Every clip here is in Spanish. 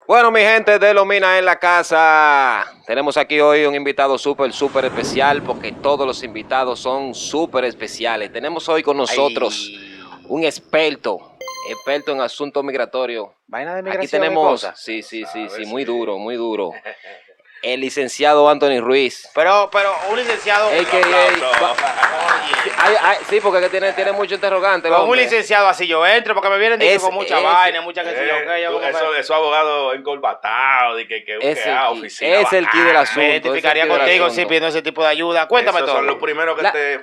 Bueno, mi gente de Lomina en la casa, tenemos aquí hoy un invitado súper especial porque todos los invitados son súper especiales. Tenemos hoy con nosotros Ay, un experto en asuntos migratorios. vaina de Aquí migración y tenemos, cosas. sí, Sí. muy duro. El licenciado Anthony Ruiz. Pero un licenciado. Sí, porque que tiene mucho interrogante. el Con un hombre. licenciado así yo entro, porque me vienen diciendo con mucha vaina, mucha que sé yo qué. Yo como que Eso abogado encolbatado, de que oficina es el key del bacana. asunto. me identificaría ese es el contigo asunto. sí pidiendo ese tipo de ayuda. Cuéntame Esos todo. son los primeros que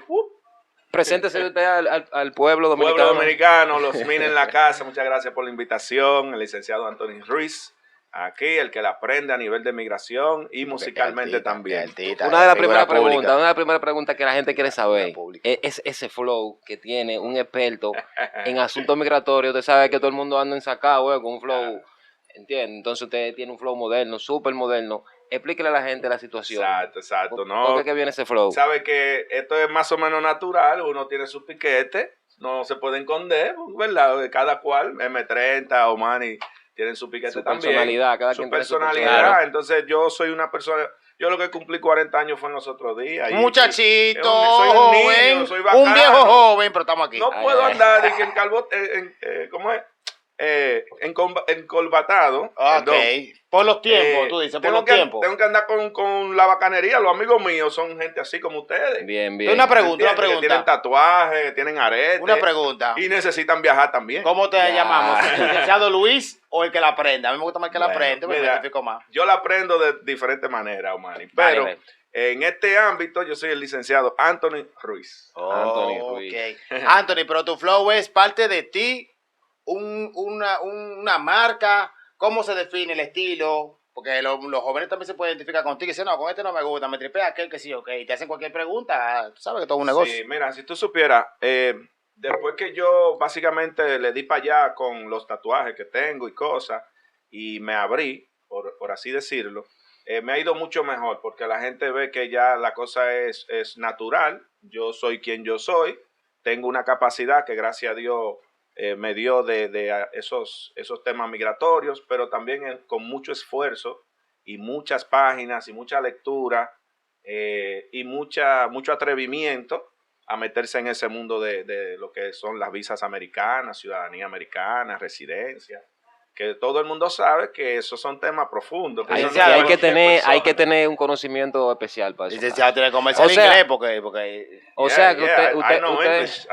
Preséntese usted al pueblo dominicano. pueblo dominicano, los MIN en la casa. Muchas gracias por la invitación. El licenciado Anthony Ruiz, aquí, el que la aprende a nivel de migración y musicalmente también. Una de las primeras preguntas que la gente quiere saber es ese flow que tiene un experto en asuntos migratorios. Usted sabe que todo el mundo anda ensacado, con un flow, ¿entiende? Entonces usted tiene un flow moderno, súper moderno. Explíquele a la gente la situación. Exacto. ¿Por No, qué que viene ese flow? sabe que esto es más o menos natural. Uno tiene su piquete, no se puede esconder, ¿verdad? Cada cual, M30 o Manny, tienen su piquete Su también. personalidad, cada su quien tiene su personalidad. personalidad. Entonces yo soy una persona, yo lo que cumplí 40 años fue en los otros días. Muchachito, soy un niño, joven, soy bacano. un viejo joven, pero estamos aquí. No puedo andar de que en calvo, ¿cómo es? Encolbatado. Ok. Perdón. Por los tiempos, tú dices, por los tiempos. Tengo que andar con la bacanería. Los amigos míos son gente así como ustedes. Bien. Una pregunta, ¿Entiendes? Que tienen tatuajes, que tienen aretes. Una pregunta. Y necesitan viajar también. ¿Cómo te Ya. llamamos? ¿El licenciado Luis o el que la aprende? A mí me gusta más el que la Bueno, aprende, porque me mira, identifico más. Yo la aprendo de diferentes maneras, Omani. Pero Dale. en este ámbito yo soy el licenciado Anthony Ruiz. Anthony Ruiz. Ok. Anthony, pero tu flow es parte de ti, una marca, ¿cómo se define el estilo? Porque los jóvenes también se pueden identificar contigo y dicen, no, con este no me gusta, me tripea aquel que sí, ok. Y te hacen cualquier pregunta, tú sabes que todo es un negocio. Sí, mira, si tú supieras, después que yo básicamente le di para allá con los tatuajes que tengo y cosas, y me abrí, por así decirlo, me ha ido mucho mejor porque la gente ve que ya la cosa es natural. Yo soy quien yo soy, tengo una capacidad que gracias a Dios me dio de esos temas migratorios, pero también con mucho esfuerzo y muchas páginas y mucha lectura y mucho atrevimiento a meterse en ese mundo de lo que son las visas americanas, ciudadanía americana, residencia, que todo el mundo sabe que esos son temas profundos. Que Hay, eso sí, no es hay que cualquier tener, hay persona. que tener un conocimiento especial para eso. Licenciado tiene que comerse O el sea- inglés porque O sea que I usted know English.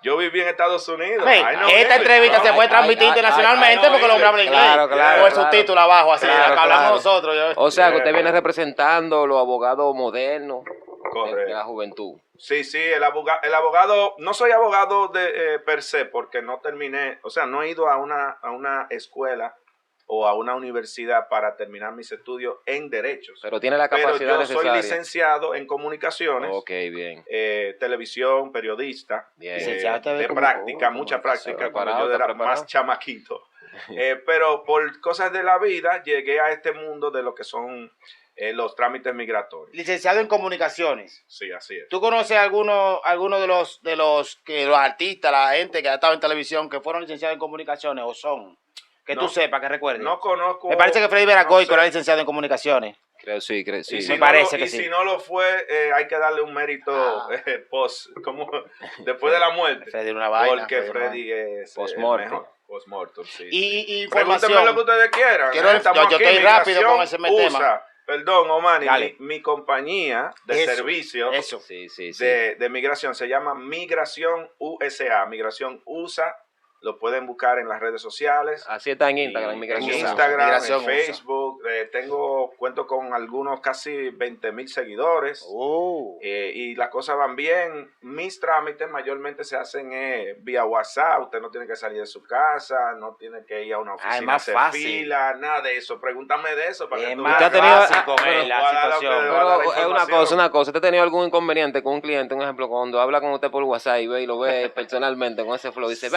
Yo viví en Estados Unidos. Hey, I know esta English. entrevista se puede transmitir internacionalmente porque el hombre habla inglés. Claro, Con el subtítulo abajo, así, Claro, acá hablamos claro. nosotros. O sea que usted viene representando los abogados modernos de Correcto. la juventud. Sí, el abogado, no soy abogado de per se porque no terminé, o sea, no he ido a una escuela o a una universidad para terminar mis estudios en derechos. Pero tiene la Pero capacidad yo necesaria. soy licenciado en comunicaciones, Ok, bien. televisión, periodista, Bien. Licenciado te ve de como- práctica, como mucha comunicación. práctica, cuando Preparado, yo está era preparado. más chamaquito. Pero por cosas de la vida llegué a este mundo de lo que son los trámites migratorios. Licenciado en comunicaciones. Sí, así es. ¿Tú conoces alguno de los artistas, la gente que ha estado en televisión que fueron licenciados en comunicaciones o son? Que No. tú sepas, que recuerdes. No conozco. Me parece que Freddy Veragoico no sé. era licenciado en comunicaciones. Creo sí. Y si Me no parece lo- que y sí. si no lo fue, hay que darle un mérito como después de la muerte. Freddy era una vaina. Porque Freddy Freddy es Post-mortem. mejor. Post-mortem, sí. Y Pregúntenme información. lo que ustedes quieran. Quiero- Estamos yo aquí, estoy rápido con Migración ese tema. USA. Perdón, Omani, Dale. mi compañía de Eso, servicios Eso. Sí. de migración se llama Migración USA. Migración USA. Lo pueden buscar en las redes sociales. Así está en Instagram, En migración. Instagram, Migración en USA. Facebook, cuento con algunos casi 20,000 seguidores y las cosas van bien. Mis trámites mayormente se hacen vía WhatsApp. Usted no tiene que salir de su casa, no tiene que ir a una oficina es a más hacer fácil. fila, nada de eso. Pregúntame de eso para que Es tú más veas. ¿Usted ha tenido- fácil con pero- él la voy a dar lo que situación. le voy a dar. Pero es información. una cosa. ¿Usted ha tenido algún inconveniente con un cliente? Un ejemplo, cuando habla con usted por WhatsApp y ve y lo ve personalmente con ese flow, dice, Sí,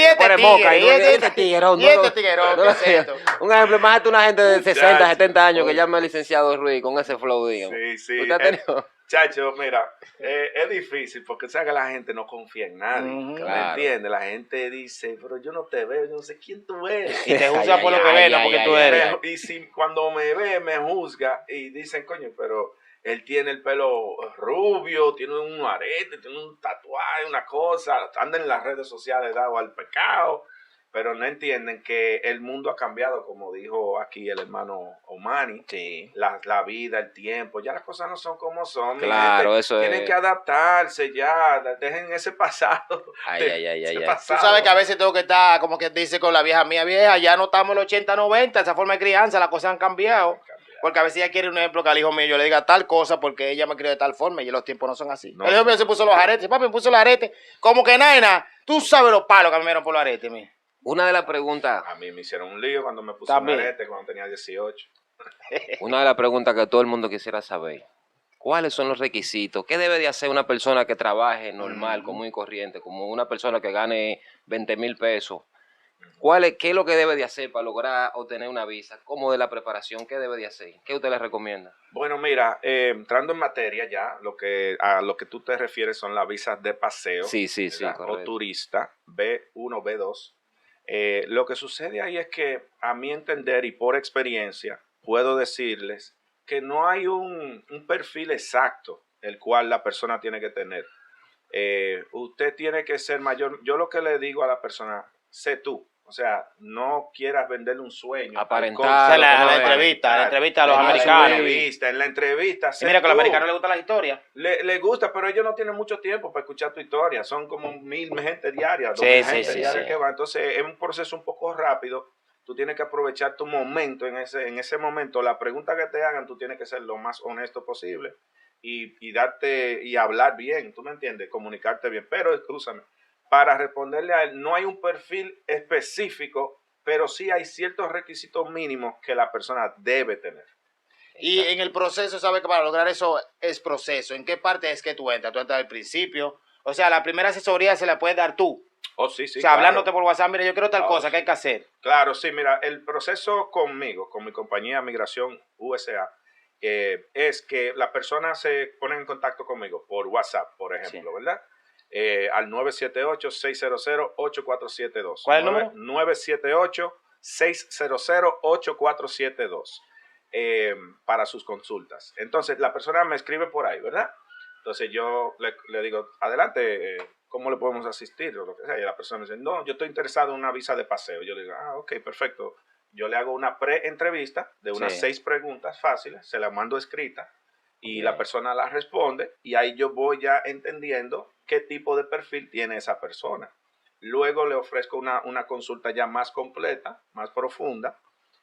Y este pone moca, y tigre, tiguerón, y este tiguerón, ¿qué es esto? Un ejemplo, imagínate una gente de 60, Muchacho, 70 años que oye. llama al licenciado Ruiz con ese flow, digamos. Sí. ¿Usted ha tenido? Chacho, mira, es difícil porque sabes que la gente no confía en nadie. ¿Me entiendes? La gente dice, pero yo no te veo, yo no sé quién tú eres. Y te juzga por lo que ves, no porque tú eres. Y si cuando me ve, me juzga y dicen, coño, pero él tiene el pelo rubio, tiene un arete, tiene un tatuaje, una cosa, anda en las redes sociales dado al pecado. Pero no entienden que el mundo ha cambiado, como dijo aquí el hermano Omani. Sí. La vida, el tiempo, ya las cosas no son como son. Claro, eso es. Tienen que adaptarse ya, dejen ese pasado. Tú sabes que a veces tengo que estar, como que dice con la vieja mía, vieja, ya no estamos en los 80, 90, esa forma de crianza, las cosas han cambiado. Porque a veces ella quiere un ejemplo que al hijo mío yo le diga tal cosa porque ella me crió de tal forma y los tiempos no son así. No, el hijo mío se puso los aretes, papi me puso los aretes, como que nada, tú sabes los palos que me dieron por los aretes, mi. Una de las preguntas... A mí me hicieron un lío cuando me puse un arete cuando tenía 18. Una de las preguntas que todo el mundo quisiera saber. ¿Cuáles son los requisitos? ¿Qué debe de hacer una persona que trabaje normal, común y corriente, como una persona que gane 20,000 pesos? ¿Qué es lo que debe de hacer para lograr obtener una visa? ¿Cómo de la preparación? ¿Qué debe de hacer? ¿Qué usted le recomienda? Bueno, mira, entrando en materia ya, a lo que tú te refieres son las visas de paseo. Sí, o turista, B1, B2. Lo que sucede ahí es que, a mi entender y por experiencia, puedo decirles que no hay un perfil exacto el cual la persona tiene que tener. Usted tiene que ser mayor. Yo lo que le digo a la persona, sé tú. O sea, no quieras venderle un sueño. Aparentar. La entrevista a los americanos. En la entrevista. Y mira que a los americanos les gustan las historias. Le gusta, pero ellos no tienen mucho tiempo para escuchar tu historia. Son como 1,000 gente diaria. Que va. Entonces, es un proceso un poco rápido. Tú tienes que aprovechar tu momento en ese momento. La pregunta que te hagan, tú tienes que ser lo más honesto posible y hablar bien. ¿Tú me entiendes? Comunicarte bien. Pero, escúchame. Para responderle a él, no hay un perfil específico, pero sí hay ciertos requisitos mínimos que la persona debe tener. Y en el proceso, ¿sabes que para lograr eso es proceso? ¿En qué parte es que tú entras? ¿Tú entras al principio? O sea, la primera asesoría se la puedes dar tú. Oh, sí, o sea, claro. Hablándote por WhatsApp, mira, yo quiero tal cosa, ¿qué hay que hacer? Claro, sí, mira, el proceso conmigo, con mi compañía Migración USA, es que la persona se pone en contacto conmigo por WhatsApp, por ejemplo, ¿verdad? Al 978-600-8472. ¿Cuál es el número? 978-600-8472 para sus consultas. Entonces, la persona me escribe por ahí, ¿verdad? Entonces, yo le digo, adelante, ¿cómo le podemos asistir? O lo que sea. Y la persona me dice, no, yo estoy interesado en una visa de paseo. Yo le digo, ok, perfecto. Yo le hago una pre-entrevista de unas 6 preguntas fáciles, se la mando escrita. Y la persona la responde y ahí yo voy ya entendiendo qué tipo de perfil tiene esa persona. Luego le ofrezco una consulta ya más completa, más profunda.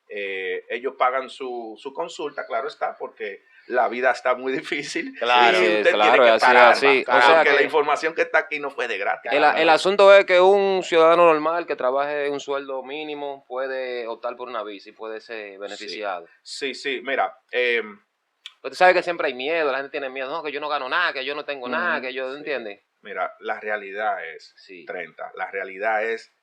Ellos pagan su consulta, claro está, porque la vida está muy difícil. Claro, y usted claro, tiene que pagar, así. O sea, Porque la información que está aquí no fue de gratis. El asunto es que un ciudadano normal que trabaje un sueldo mínimo puede optar por una visa y puede ser beneficiado. Sí, mira, Pero tú sabes que siempre hay miedo, la gente tiene miedo, no, que yo no gano nada, que yo no tengo nada, que yo, ¿entiendes? Mira, la realidad es, 30, la realidad es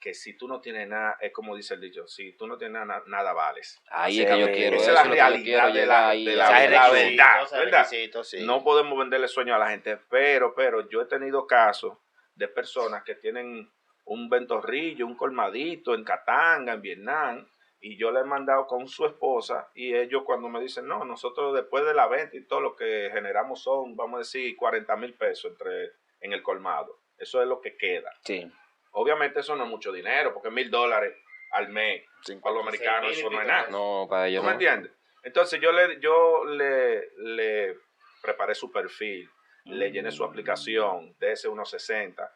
que si tú no tienes nada, es como dice el dicho, si tú no tienes nada vales. Ahí es que yo quiero, esa es la realidad de la verdad. Sí. No podemos venderle sueño a la gente, pero yo he tenido casos de personas que tienen un ventorrillo, un colmadito en Katanga, en Vietnam, y yo le he mandado con su esposa y ellos cuando me dicen, no, nosotros después de la venta y todo lo que generamos son, vamos a decir, 40,000 pesos en el colmado. Eso es lo que queda. Sí. Obviamente eso no es mucho dinero, porque $1,000 al mes para los americanos eso no es nada. No, para ellos ¿Tú me entiendes? Entonces yo le preparé su perfil, le llené su aplicación de DS160,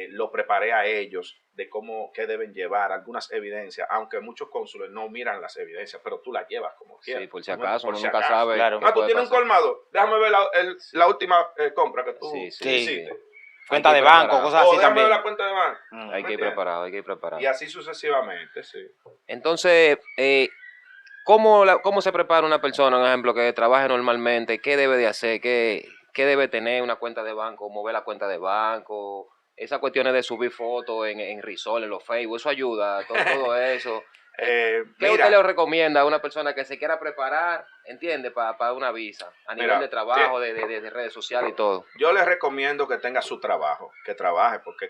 lo preparé a ellos de qué deben llevar, algunas evidencias, aunque muchos cónsules no miran las evidencias, pero tú las llevas como quieras. Sí, por si acaso, uno nunca sabe. Claro. Tú tienes un colmado, déjame ver la última compra que tú hiciste. Cuenta de banco, cosas así también. La cuenta de banco. Hay que ir preparado, Y así sucesivamente, sí. Entonces, ¿cómo se prepara una persona, un ejemplo, que trabaje normalmente? ¿Qué debe de hacer? ¿Qué debe tener una cuenta de banco? ¿Mover la cuenta de banco? Esas cuestiones de subir fotos en Risol, en los Facebook, eso ayuda, todo eso. ¿Qué usted le recomienda a una persona que se quiera preparar, entiende, para una visa, a nivel de trabajo, de redes sociales y todo? Yo le recomiendo que tenga su trabajo, que trabaje, porque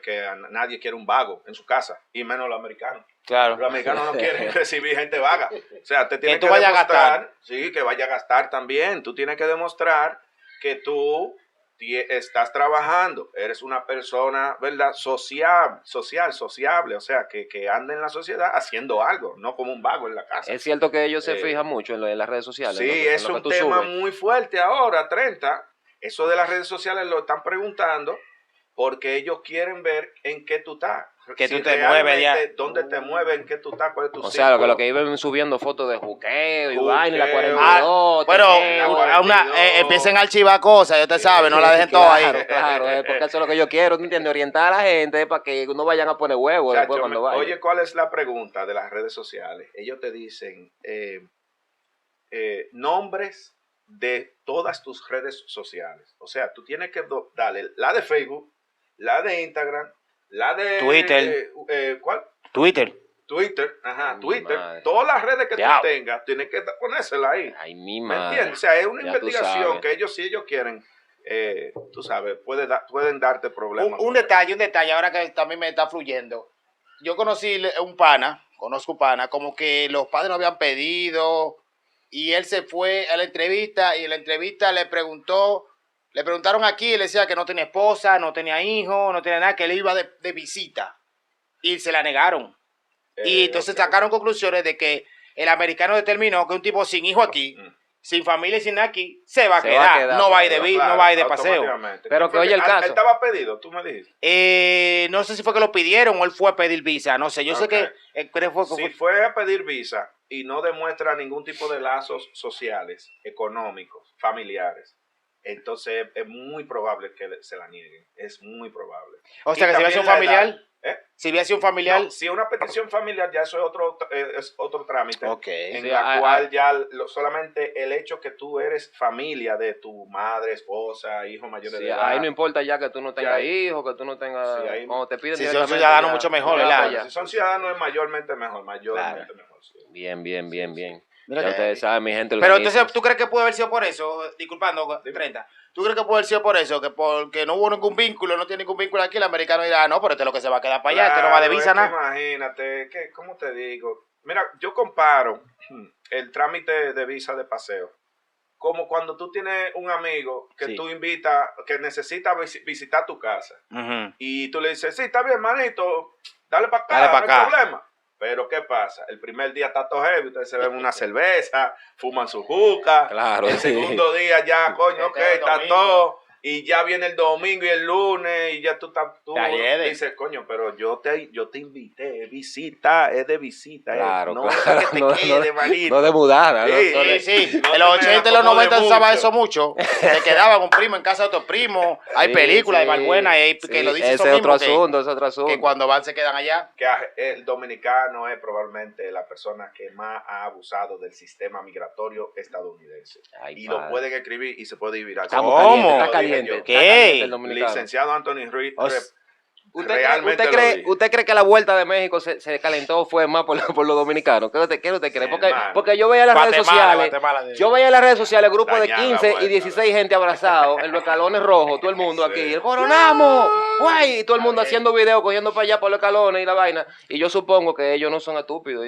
nadie quiere un vago en su casa, y menos los americanos. Claro. Los americanos no quieren recibir gente vaga. O sea, te tienes que que vaya demostrar, a gastar. Sí, que vaya a gastar también. Tú tienes que demostrar que tú estás trabajando, eres una persona, ¿verdad? Sociable, o sea, que anda en la sociedad haciendo algo, no como un vago en la casa. Es cierto que ellos se fijan mucho en las redes sociales. Sí, ¿no? es un tema muy fuerte ahora, 30. Eso de las redes sociales lo están preguntando porque ellos quieren ver en qué tú estás. Que tú te mueves ya. ¿Dónde te mueves? ¿En qué tú estás? ¿Cuál es tu O sea, lo que iban subiendo fotos de juqueo y vaina, la 42. Bueno, empiecen a archivar cosas, ya te sabes, no la dejen todo ahí. Claro, porque eso es lo que yo quiero, ¿entiendes? Orientar a la gente para que no vayan a poner huevos después cuando vayan. Oye, ¿cuál es la pregunta de las redes sociales? Ellos te dicen nombres de todas tus redes sociales. O sea, tú tienes que darle la de Facebook, la de Instagram, la de Twitter. ¿Cuál? Twitter. Ajá, Twitter. Madre. Todas las redes que tú tengas, tienes que ponérsela ahí. Ay, mi ¿Me madre. entiendes? O sea, es una Ya tú investigación sabes. que ellos, si ellos quieren, tú sabes, pueden darte problemas. Un detalle, ahora que también me está fluyendo. Yo conozco un pana, como que los padres no habían pedido y él se fue a la entrevista y en la entrevista le preguntaron aquí y le decía que no tenía esposa, no tenía hijos, no tenía nada, que él iba de visita y se la negaron. Y entonces sacaron conclusiones de que el americano determinó que un tipo sin hijo aquí, sin familia y sin nada aquí, se va a quedar, no va a ir de paseo. Pero que oye el caso. Él estaba pedido, tú me dijiste. No sé si fue que lo pidieron o él fue a pedir visa, no sé, yo sé que... Si fue a pedir visa y no demuestra ningún tipo de lazos sociales, económicos, familiares, entonces es muy probable que se la nieguen, es muy probable. O sea, que si hubiera sido un familiar... Si hubiera sido un familiar... No, si una petición familiar ya eso es otro trámite. Okay. En la cual ya solamente el hecho que tú eres familia de tu madre, esposa, hijo mayor de edad. Ahí no importa ya que tú no tengas hijos, que tú no tengas... Cuando te piden si son ciudadanos mucho mejor, ¿verdad? Si son ciudadanos es mayormente mejor, mejor. Sí. Bien. Mira ya ustedes saben, mi gente. Pero entonces, ¿tú crees que puede haber sido por eso? Disculpando, 30. ¿Tú crees que puede haber sido por eso? Que porque no hubo ningún vínculo, no tiene ningún vínculo aquí, el americano dirá, no, pero este es lo que se va a quedar para allá, este no va de visa nada. Imagínate, ¿cómo te digo? Mira, yo comparo el trámite de visa de paseo como cuando tú tienes un amigo que tú invitas, que necesita visitar tu casa. Y tú le dices, sí, está bien, manito, dale para acá, no hay problema. Pero ¿qué pasa? El primer día está todo heavy, ustedes se beben una cerveza, fuman su juca. Claro. El segundo día ya, coño, ok, está todo. Y ya viene el domingo y el lunes y ya tú dices, coño, pero yo te invité, es de visita. Claro, no es que te quede, manito. No de mudada. Sí. En los 80 y los 90 se usaba eso mucho. Se quedaba un primo en casa de otro primo. Hay películas de Valbuena que lo dicen ese es otro asunto. Que cuando van se quedan allá. Que el dominicano es probablemente la persona que más ha abusado del sistema migratorio estadounidense. Y lo pueden escribir y se puede vivir así. ¿Cómo? Está caliente. ¿Qué? Licenciado Anthony Ruiz. ¿Usted cree que la vuelta de México se calentó fue más por los dominicanos? ¿Qué usted cree? Porque yo veía las redes sociales, grupos de 15 y 16 gente abrazados en los escalones rojos, todo el mundo aquí, el coronamos, guay, y todo el mundo haciendo videos, cogiendo para allá por los escalones y la vaina. Y yo supongo que ellos no son estúpidos.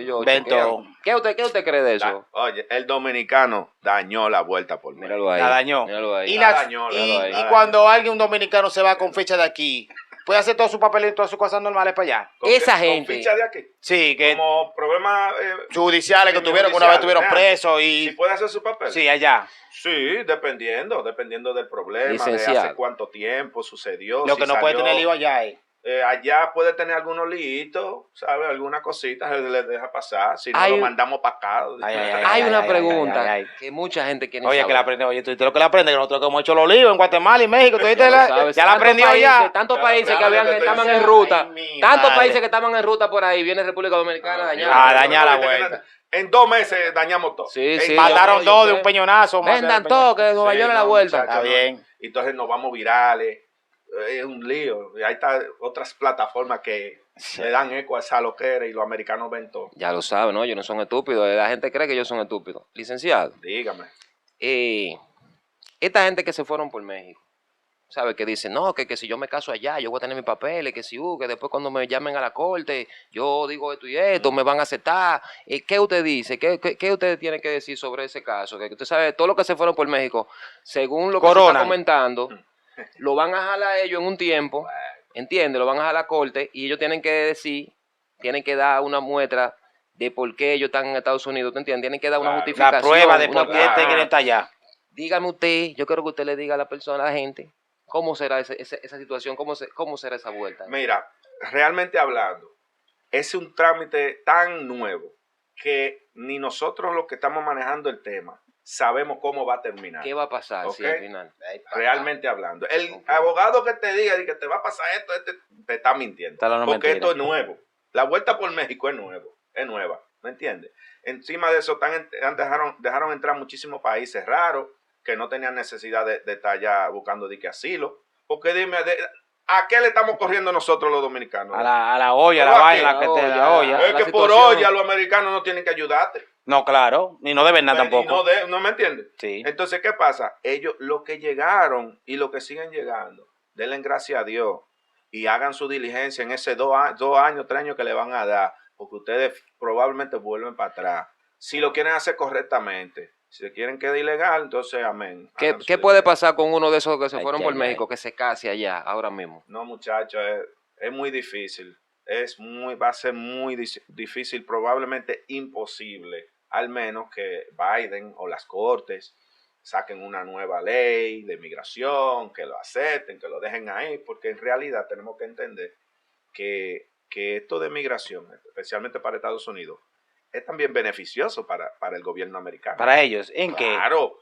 ¿Qué usted cree de eso? Oye, el dominicano dañó la vuelta por México. Míralo ahí. La dañó. Míralo ahí. Y cuando un dominicano se va con fecha de aquí, puede hacer todo su papel y todas sus cosas normales para allá. Esa gente. ¿Con ficha de aquí? Sí, que como problemas judiciales que tuvieron, que una vez estuvieron presos y... ¿Sí puede hacer su papel? Sí, allá. Sí, dependiendo del problema, licenciado, de hace cuánto tiempo sucedió. Lo que no puede tener lío allá es... allá puede tener algunos liitos, ¿sabes? Alguna cosita se le deja pasar. Si no, lo mandamos para acá. Hay una pregunta que mucha gente quiere saber. Oye, que la aprende. Oye, tú lo que la aprende, que nosotros hemos hecho los líos en Guatemala y México. Ya la aprendió ya. Tantos países que estaban en ruta. Tantos países que estaban en ruta por ahí. Viene República Dominicana a dañar la vuelta. En 2 meses dañamos todo. Sí. Mataron todo de un peñonazo. Vendan todo, que Nueva York es la vuelta. Está bien. Entonces nos vamos virales. Es un lío. Y ahí están otras plataformas que le dan eco a esa loquera y los americanos ven todo. Ya lo saben, ¿no? Ellos no son estúpidos. La gente cree que ellos son estúpidos. Licenciado. Dígame. Esta gente que se fueron por México, ¿sabe? Que dicen, no, que si yo me caso allá, yo voy a tener mis papeles, que si, que después cuando me llamen a la corte, yo digo esto y esto, me van a aceptar. ¿Qué usted dice? ¿Qué usted tiene que decir sobre ese caso? Que usted sabe, todo lo que se fueron por México, según lo que se está comentando, lo van a jalar ellos en un tiempo, ¿entiende? Lo van a jalar a la corte y ellos tienen que decir, tienen que dar una muestra de por qué ellos están en Estados Unidos, ¿te entiendes? Tienen que dar una justificación. La prueba de por qué quieren estar allá. Dígame usted, yo quiero que usted le diga a la persona, a la gente, ¿cómo será esa situación? ¿Cómo será esa vuelta? Mira, realmente hablando, es un trámite tan nuevo que ni nosotros los que estamos manejando el tema sabemos cómo va a terminar. ¿Qué va a pasar si al final? Realmente hablando. El abogado que te diga que te va a pasar esto, te está mintiendo. Porque esto es nuevo. La vuelta por México es nueva. ¿Me entiendes? Encima de eso dejaron entrar muchísimos países raros que no tenían necesidad de estar allá buscando asilo. Porque dime, ¿a qué le estamos corriendo nosotros los dominicanos? A la olla, la vaina, la olla. Es que por olla los americanos no tienen que ayudarte. No, claro, ni no deben nada tampoco. No me entiendes. Sí. Entonces, ¿qué pasa? Ellos, los que llegaron y los que siguen llegando, denle gracias a Dios y hagan su diligencia en ese 2 años, 3 años que le van a dar, porque ustedes probablemente vuelven para atrás. Si lo quieren hacer correctamente. Si se quieren quedar ilegal, entonces amén. ¿Qué puede pasar con uno de esos que se fueron por México, que se case allá ahora mismo? No, muchachos, es muy difícil. Va a ser muy difícil, probablemente imposible, al menos que Biden o las cortes saquen una nueva ley de migración, que lo acepten, que lo dejen ahí, porque en realidad tenemos que entender que esto de migración, especialmente para Estados Unidos, es también beneficioso para el gobierno americano. ¿Para ellos? ¿En qué? Claro.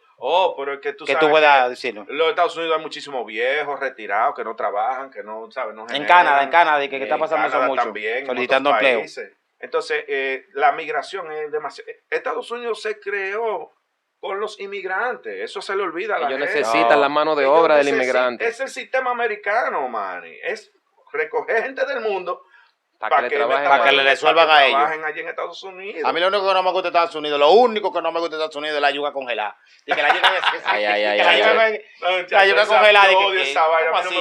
Pero es que tú sabes tú puedas decirlo. En los Estados Unidos hay muchísimos viejos retirados que no trabajan, que no, ¿sabes? No en Canadá, que está pasando eso mucho. También, solicitando empleo. Entonces, la migración es demasiado. Estados Unidos se creó con los inmigrantes. Eso se le olvida a la gente. Ellos necesitan la mano de obra del inmigrante. Es el sistema americano, man. Es recoger gente del mundo para que le resuelvan a ellos. Allí en Estados Unidos. A mí lo único que no me gusta de Estados Unidos, lo único que no me gusta de Estados Unidos es la yuca congelada. Y que la yuca congelada.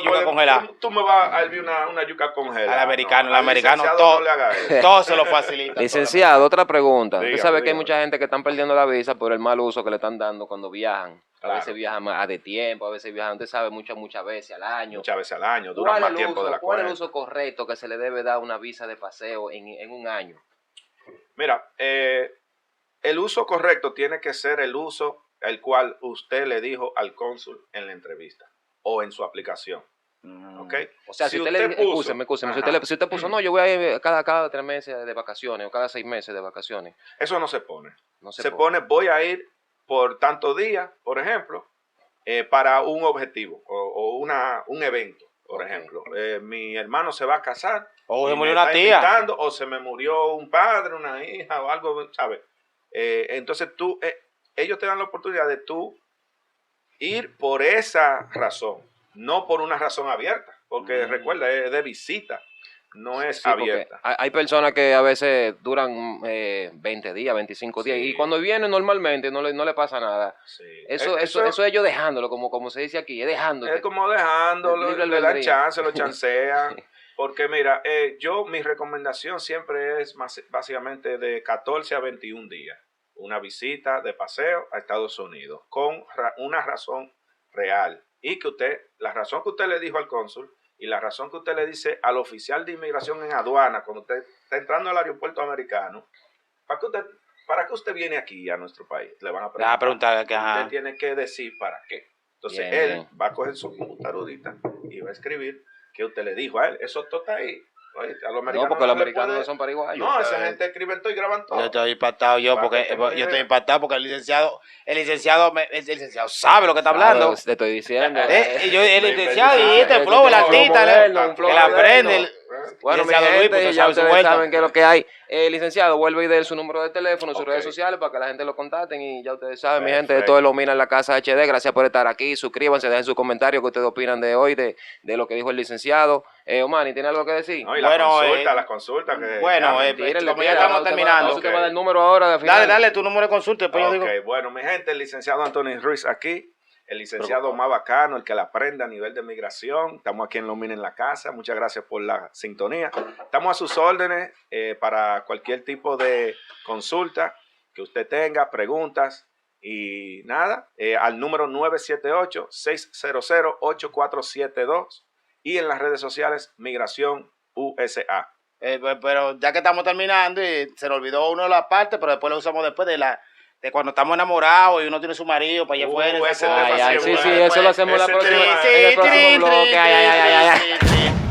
Yuca congelada. Tú me vas a hervir una yuca congelada. Al americano todo se lo facilita. Licenciado, otra pregunta. Usted sabe que hay mucha gente que están perdiendo la visa por el mal uso que le están dando cuando viajan. A veces viajan a de tiempo, a veces viajan, usted sabe, muchas veces al año. Muchas veces al año, duran más tiempo de la cuenta. ¿Cuál es el uso correcto que se le debe dar una visa de paseo en un año? Mira, el uso correcto tiene que ser el uso el cual usted le dijo al cónsul en la entrevista o en su aplicación. ¿Ok? O sea, si usted le escúcheme, si usted puso, no, yo voy a ir cada 3 meses de vacaciones o cada 6 meses de vacaciones. Eso no se pone. No se pone, voy a ir por tantos días, por ejemplo, para un objetivo o un evento, por ejemplo. Mi hermano se va a casar. O se murió una tía. O se me murió un padre, una hija o algo, ¿sabes? Entonces ellos te dan la oportunidad de tú ir por esa razón, no por una razón abierta, porque recuerda, es de visita. No es abierta. Hay personas que a veces duran 20 días, 25 días, y cuando vienen normalmente no le pasa nada. Sí. Eso es ellos dejándolo, como se dice aquí, es dejándolo. Es como dejándolo, le dan chance, lo chancean. Porque mira, mi recomendación siempre es básicamente de 14 a 21 días. Una visita de paseo a Estados Unidos, con una razón real. Y la razón que usted le dijo al cónsul, y la razón que usted le dice al oficial de inmigración en aduana cuando usted está entrando al aeropuerto americano, ¿para qué usted viene aquí a nuestro país? Le van a preguntar. Usted tiene que decir para qué. Entonces él va a coger su computadorita y va a escribir que usted le dijo a él. Eso todo está ahí. Oye, a los americanos no, porque los americanos no son paraguayos. No, esa gente escribe todo y graban todo. Yo estoy impactado porque el licenciado sabe lo que está hablando. Te estoy diciendo. El licenciado y flow, el artista, él aprende. Bueno, mi Licenciado Luis, gente, pues, ya sabe su ustedes vuelta. saben qué es lo que hay. Licenciado, vuelve y dé su número de teléfono, sus Ok. redes sociales para que la gente lo contacten y ya ustedes saben, mi gente, Perfecto. esto es Lo Mina en la Casa HD. Gracias por estar aquí. Suscríbanse, dejen sus comentarios que ustedes opinan de hoy, de lo que dijo el licenciado. Omani, ¿tiene algo que decir? No, y la Bueno, consulta que bueno, llamen. Tírenle, como ya tírenle. estamos Usted va- terminando. usted va a dar el número ahora de final. Dale tu número de consulta, después yo digo. Ok, bueno, mi gente, el licenciado Anthony Ruiz aquí, el licenciado más bacano, el que la aprende a nivel de migración. Estamos aquí en Lo Mina en la Casa. Muchas gracias por la sintonía. Estamos a sus órdenes para cualquier tipo de consulta que usted tenga, preguntas y nada, al número 978-600-8472 y en las redes sociales Migración USA. Pero ya que estamos terminando y se nos olvidó una de las partes, pero después lo usamos después de cuando estamos enamorados y uno tiene su marido para allá afuera. Ese esa tema cosa. Ay, ay, sí, sí, bueno, sí, eso lo hacemos la ese próxima, tema- en el próximo bloque. Ay, ay, ay, ay, ay. sí.